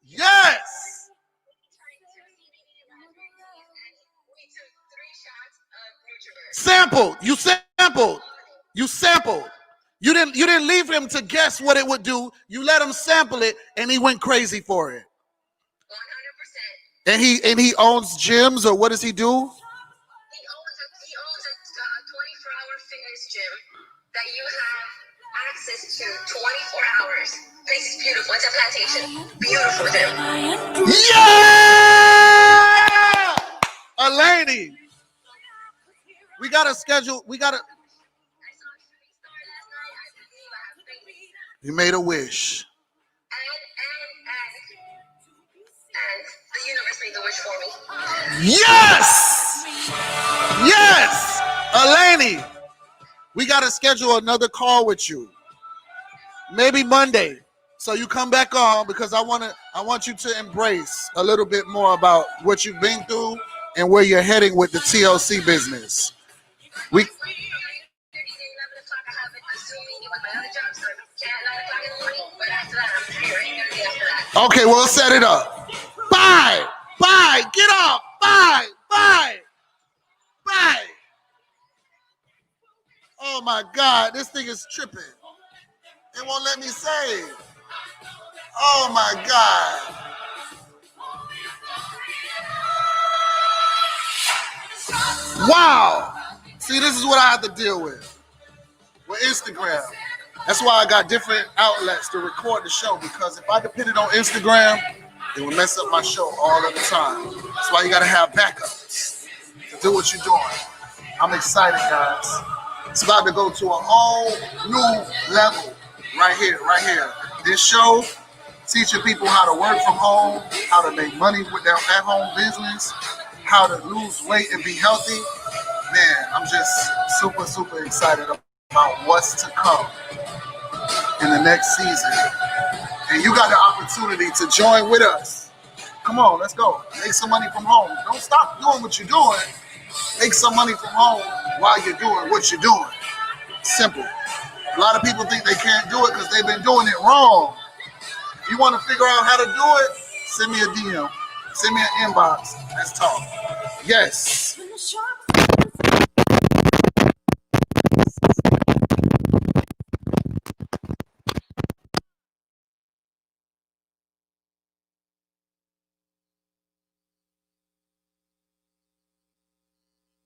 Yes. we took 3 shots of NutriBurst. Sampled. You sampled. You didn't leave him to guess what it would do. You let him sample it and he went crazy for it. 100%. And he owns gyms, or what does he do? He owns a 24-hour fitness gym that you have access to 24 hours. Place is beautiful. It's a plantation. Beautiful gym. Yeah! Eleni. We got to schedule. I saw a shooting star last night. I believe I have faith. You made a wish. And the universe made the wish for me. Yes! Yes! Eleni, we got to schedule another call with you. Maybe Monday. So you come back on, because I want you to embrace a little bit more about what you've been through and where you're heading with the TLC business. We 11 o'clock, I have a Zoom meeting with my other job, so at 9 o'clock in the morning. But after that, I'm here. Ain't gonna be after that. Okay, we'll set it up. Bye. Get off. Bye. Oh my God, this thing is tripping. It won't let me save. Oh my God. Wow. See, this is what I have to deal with Instagram. That's why I got different outlets to record the show, because if I depended on Instagram, it would mess up my show all of the time. That's why you got to have backups to do what you're doing. I'm excited, guys. It's about to go to a whole new level right here. This show teaching people how to work from home, how to make money with their at-home business, how to lose weight and be healthy. Man, I'm just super excited about what's to come in the next season. And you got the opportunity to join with us. Come on, let's go. Make some money from home. Don't stop doing what you're doing. Make some money from home while you're doing what you're doing. Simple. A lot of people think they can't do it because they've been doing it wrong. If you want to figure out how to do it, send me a DM. Send me an inbox. Let's talk. Yes.